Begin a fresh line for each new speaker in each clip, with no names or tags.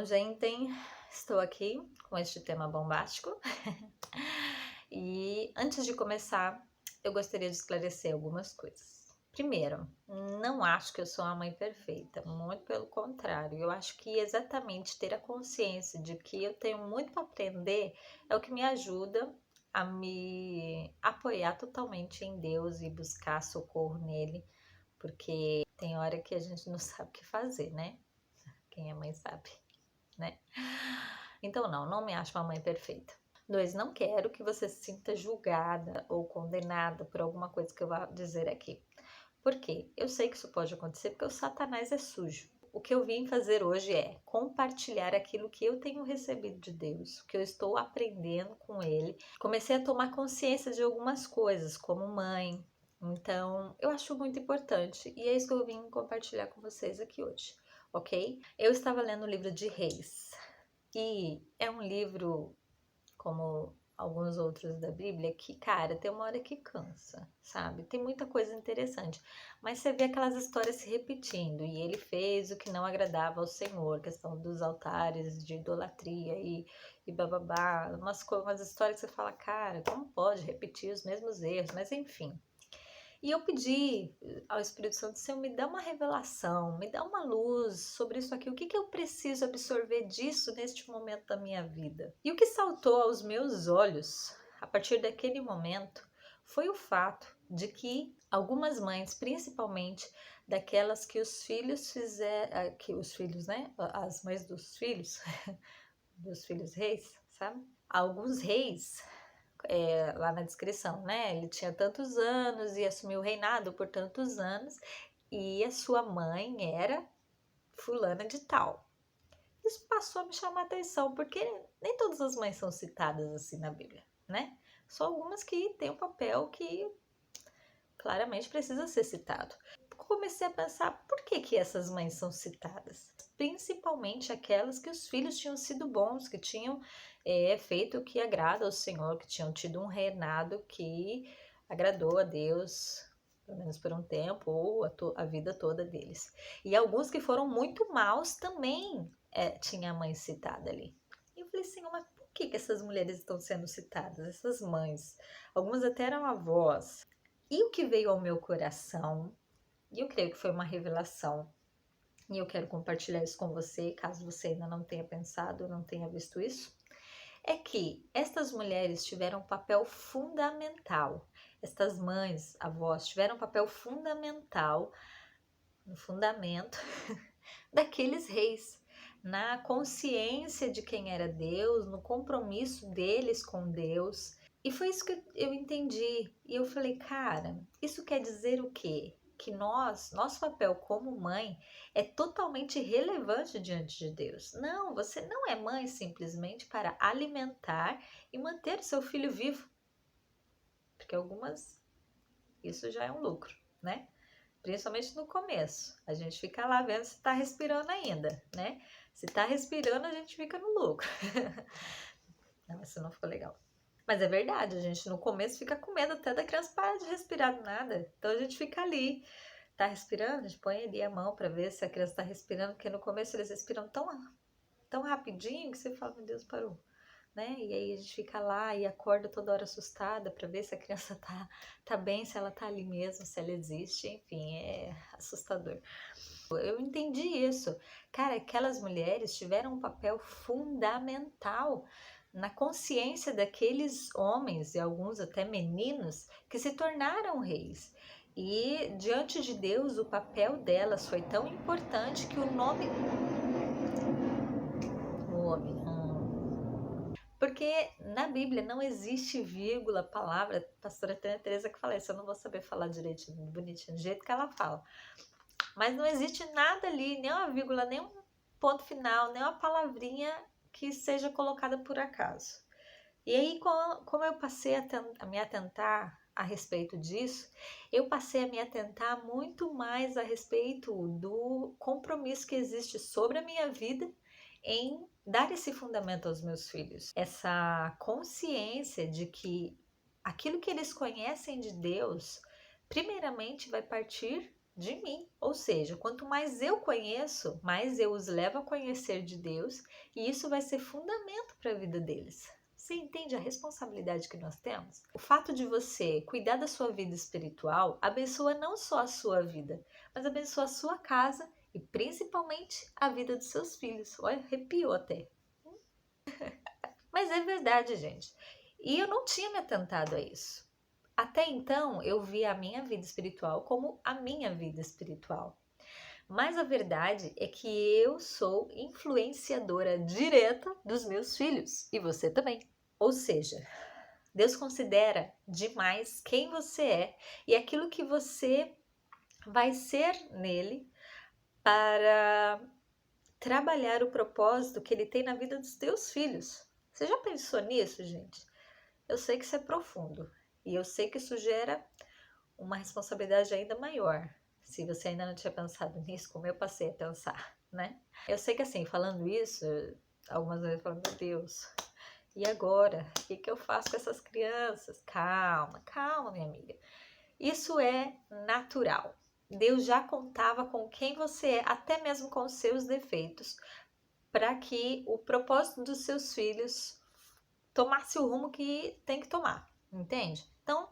Então, gente, estou aqui com este tema bombástico e antes de começar, eu gostaria de esclarecer algumas coisas. Primeiro, não acho que eu sou uma mãe perfeita, muito pelo contrário, eu acho que exatamente ter a consciência de que eu tenho muito para aprender é o que me ajuda a me apoiar totalmente em Deus e buscar socorro nele, porque tem hora que a gente não sabe o que fazer, né? Quem é mãe sabe, né? Então, não me acho uma mãe perfeita. 2, não quero que você se sinta julgada ou condenada por alguma coisa que eu vou dizer aqui. Por quê? Eu sei que isso pode acontecer porque o Satanás é sujo. O que eu vim fazer hoje é compartilhar aquilo que eu tenho recebido de Deus, o que eu estou aprendendo com Ele. Comecei a tomar consciência de algumas coisas, como mãe. Então, eu acho muito importante e é isso que eu vim compartilhar com vocês aqui hoje, ok? Eu estava lendo o livro de Reis e é um livro, como alguns outros da Bíblia, que, cara, tem uma hora que cansa, sabe? Tem muita coisa interessante, mas você vê aquelas histórias se repetindo, e ele fez o que não agradava ao Senhor, questão dos altares de idolatria e bababá, umas histórias que você fala, cara, como pode repetir os mesmos erros? Mas enfim. E eu pedi ao Espírito Santo, Senhor, me dá uma revelação, me dá uma luz sobre isso aqui. O que eu preciso absorver disso neste momento da minha vida? E o que saltou aos meus olhos, a partir daquele momento, foi o fato de que algumas mães, principalmente daquelas que os filhos fizeram, que os filhos, né? As mães dos filhos, dos filhos reis, sabe? Alguns reis lá na descrição, né? Ele tinha tantos anos e assumiu o reinado por tantos anos e a sua mãe era fulana de tal. Isso passou a me chamar a atenção, porque nem todas as mães são citadas assim na Bíblia, né? Só algumas que têm um papel que claramente precisa ser citado. Comecei a pensar por que essas mães são citadas, principalmente aquelas que os filhos tinham sido bons, que tinham feito o que agrada ao Senhor, que tinham tido um reinado que agradou a Deus, pelo menos por um tempo, ou a vida toda deles. E alguns que foram muito maus também tinha a mãe citada ali. E eu falei, Senhor, mas por que essas mulheres estão sendo citadas, essas mães? Algumas até eram avós. E o que veio ao meu coração, e eu creio que foi uma revelação, e eu quero compartilhar isso com você, caso você ainda não tenha pensado, não tenha visto isso, é que estas mulheres tiveram um papel fundamental, estas mães, avós, tiveram um papel fundamental no fundamento daqueles reis, na consciência de quem era Deus, no compromisso deles com Deus. E foi isso que eu entendi. E eu falei, cara, isso quer dizer o quê? Que nosso papel como mãe é totalmente relevante diante de Deus. Não, você não é mãe simplesmente para alimentar e manter o seu filho vivo. Porque isso já é um lucro, né? Principalmente no começo. A gente fica lá vendo se tá respirando ainda, né? Se tá respirando, a gente fica no lucro. Não, isso não ficou legal. Mas é verdade, a gente no começo fica com medo até da criança parar de respirar do nada. Então a gente fica ali, tá respirando, a gente põe ali a mão para ver se a criança tá respirando, porque no começo eles respiram tão rapidinho que você fala, meu Deus, parou, né? E aí a gente fica lá e acorda toda hora assustada para ver se a criança tá bem, se ela tá ali mesmo, se ela existe, enfim, é assustador. Eu entendi isso. Cara, aquelas mulheres tiveram um papel fundamental na consciência daqueles homens e alguns até meninos que se tornaram reis. E diante de Deus, o papel delas foi tão importante que o nome. Porque na Bíblia não existe vírgula, palavra. A pastora Teresa que fala isso, eu não vou saber falar direitinho, bonitinho, do jeito que ela fala. Mas não existe nada ali, nem uma vírgula, nem um ponto final, nem uma palavrinha que seja colocada por acaso. E aí, como eu passei a me atentar a respeito disso, eu passei a me atentar muito mais a respeito do compromisso que existe sobre a minha vida em dar esse fundamento aos meus filhos. Essa consciência de que aquilo que eles conhecem de Deus, primeiramente vai partir de mim. Ou seja, quanto mais eu conheço, mais eu os levo a conhecer de Deus, e isso vai ser fundamento para a vida deles. Você entende a responsabilidade que nós temos? O fato de você cuidar da sua vida espiritual abençoa não só a sua vida, mas abençoa a sua casa e principalmente a vida dos seus filhos. Olha, arrepiou até. Mas é verdade, gente. E eu não tinha me atentado a isso. Até então, eu via a minha vida espiritual como a minha vida espiritual. Mas a verdade é que eu sou influenciadora direta dos meus filhos. E você também. Ou seja, Deus considera demais quem você é e aquilo que você vai ser nele para trabalhar o propósito que ele tem na vida dos teus filhos. Você já pensou nisso, gente? Eu sei que isso é profundo e eu sei que isso gera uma responsabilidade ainda maior. Se você ainda não tinha pensado nisso, como eu passei a pensar, né? Eu sei que assim, falando isso, algumas vezes eu falo, meu Deus, e agora? O que eu faço com essas crianças? Calma, calma, minha amiga. Isso é natural. Deus já contava com quem você é, até mesmo com os seus defeitos, para que o propósito dos seus filhos tomasse o rumo que tem que tomar, entende? Então,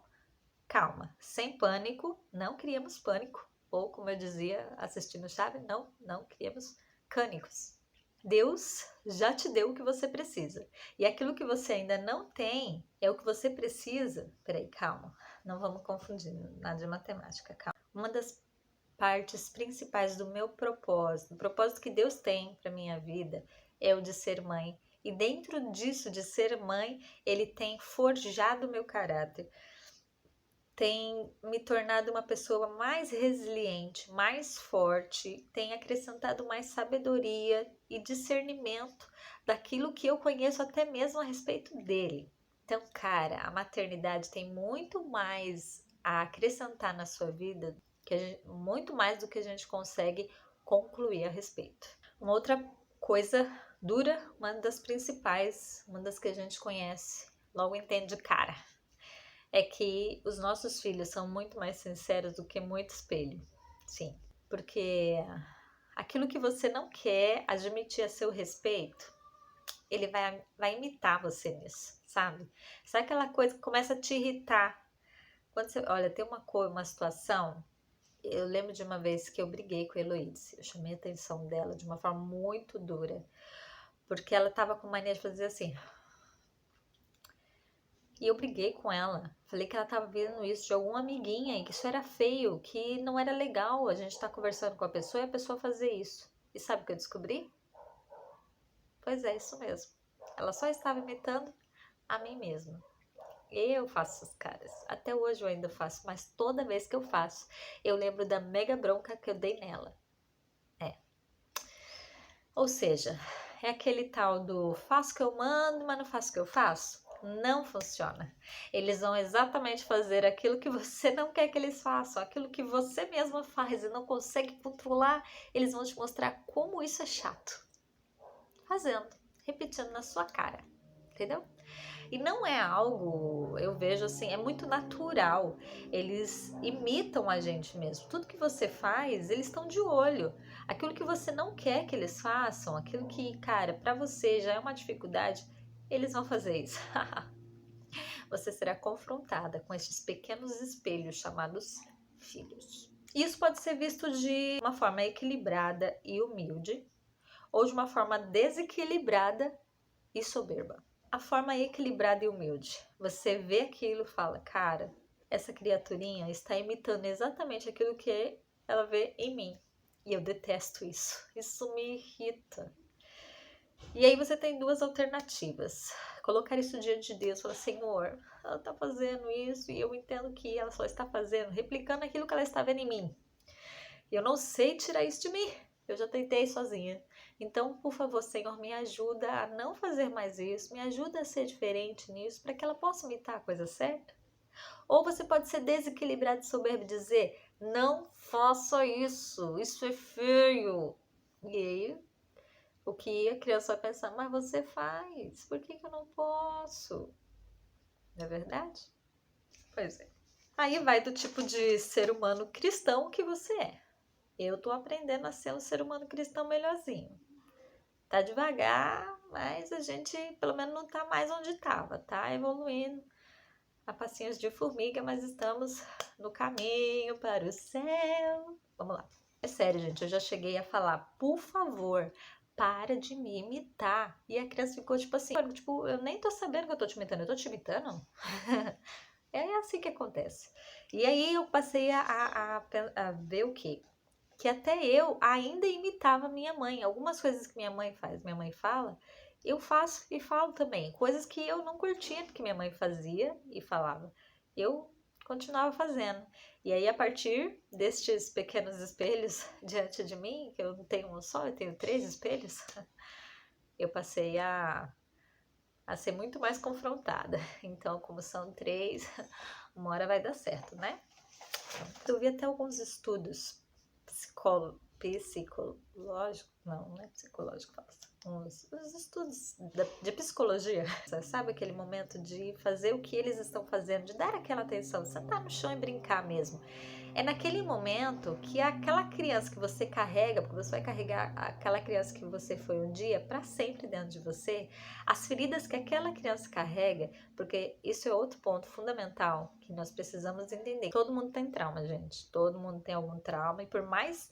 calma, sem pânico, não criamos pânico, ou como eu dizia assistindo Chave, não criamos cânicos. Deus já te deu o que você precisa. E aquilo que você ainda não tem é o que você precisa. Peraí, calma. Não vamos confundir nada de matemática, calma. Uma das partes principais do meu propósito, o propósito que Deus tem para minha vida, é o de ser mãe. E dentro disso, de ser mãe, Ele tem forjado o meu caráter, tem me tornado uma pessoa mais resiliente, mais forte, tem acrescentado mais sabedoria e discernimento daquilo que eu conheço até mesmo a respeito dele. Então, cara, a maternidade tem muito mais a acrescentar na sua vida, muito mais do que a gente consegue concluir a respeito. Uma outra coisa dura, uma das principais, uma das que a gente conhece, logo entende de cara, é que os nossos filhos são muito mais sinceros do que muito espelho. Sim, porque aquilo que você não quer admitir a seu respeito, ele vai imitar você nisso, sabe? Sabe aquela coisa que começa a te irritar? Quando você, olha, tem uma situação, eu lembro de uma vez que eu briguei com a Heloísa, eu chamei a atenção dela de uma forma muito dura, porque ela tava com mania de fazer assim. E eu briguei com ela. Falei que ela tava vendo isso de alguma amiguinha e que isso era feio, que não era legal a gente estar conversando com a pessoa e a pessoa fazer isso. E sabe o que eu descobri? Pois é, isso mesmo. Ela só estava imitando a mim mesma. Eu faço essas caras. Até hoje eu ainda faço, mas toda vez que eu faço, eu lembro da mega bronca que eu dei nela. É. Ou seja, é aquele tal do faço o que eu mando, mas não faço o que eu faço. Não funciona. Eles vão exatamente fazer aquilo que você não quer que eles façam, aquilo que você mesma faz e não consegue controlar. Eles vão te mostrar como isso é chato. Fazendo, repetindo na sua cara, entendeu? E não é algo, eu vejo assim, é muito natural. Eles imitam a gente mesmo. Tudo que você faz, eles estão de olho. Aquilo que você não quer que eles façam, aquilo que, cara, para você já é uma dificuldade, eles vão fazer isso. Você será confrontada com esses pequenos espelhos chamados filhos. Isso pode ser visto de uma forma equilibrada e humilde, ou de uma forma desequilibrada e soberba. A forma equilibrada e humilde. Você vê aquilo e fala, cara, essa criaturinha está imitando exatamente aquilo que ela vê em mim. E eu detesto isso. Isso me irrita. E aí você tem duas alternativas. Colocar isso diante de Deus, falar, Senhor, ela está fazendo isso e eu entendo que ela só está fazendo, replicando aquilo que ela está vendo em mim. E eu não sei tirar isso de mim. Eu já tentei sozinha. Então, por favor, Senhor, me ajuda a não fazer mais isso, me ajuda a ser diferente nisso, para que ela possa imitar a coisa certa. Ou você pode ser desequilibrado e soberbo e dizer, não faça isso, isso é feio. E aí, o que a criança vai pensar, mas você faz, por que eu não posso? Não é verdade? Pois é. Aí vai do tipo de ser humano cristão que você é. Eu tô aprendendo a ser um ser humano cristão melhorzinho. Tá devagar, mas a gente pelo menos não tá mais onde tava, tá evoluindo a passinhos de formiga, mas estamos no caminho para o céu. Vamos lá. É sério, gente, eu já cheguei a falar, por favor, para de me imitar. E a criança ficou tipo assim, tipo, eu nem tô sabendo que eu tô te imitando, eu tô te imitando? É assim que acontece. E aí eu passei a ver o quê? Que até eu ainda imitava minha mãe. Algumas coisas que minha mãe faz, minha mãe fala, eu faço e falo também. Coisas que eu não curtia que minha mãe fazia e falava. Eu continuava fazendo. E aí, a partir destes pequenos espelhos diante de mim, que eu não tenho um só, eu tenho 3 espelhos, eu passei a ser muito mais confrontada. Então, como são 3, uma hora vai dar certo, né? Eu vi até alguns estudos psicológicos, não é psicológico, os estudos de psicologia. Sabe aquele momento de fazer o que eles estão fazendo, de dar aquela atenção, sentar no chão e brincar mesmo. É naquele momento que aquela criança que você carrega, porque você vai carregar aquela criança que você foi um dia para sempre dentro de você, as feridas que aquela criança carrega, porque isso é outro ponto fundamental que nós precisamos entender. Todo mundo tem trauma, gente. Todo mundo tem algum trauma e por mais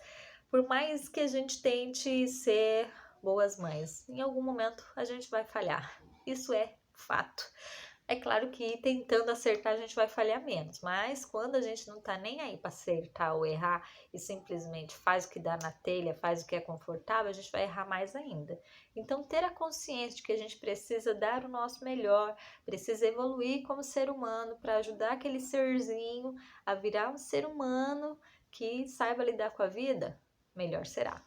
que a gente tente ser boas mães, em algum momento a gente vai falhar. Isso é fato. É claro que tentando acertar a gente vai falhar menos, mas quando a gente não tá nem aí para acertar ou errar e simplesmente faz o que dá na telha, faz o que é confortável, a gente vai errar mais ainda. Então, ter a consciência de que a gente precisa dar o nosso melhor, precisa evoluir como ser humano para ajudar aquele serzinho a virar um ser humano que saiba lidar com a vida, melhor será.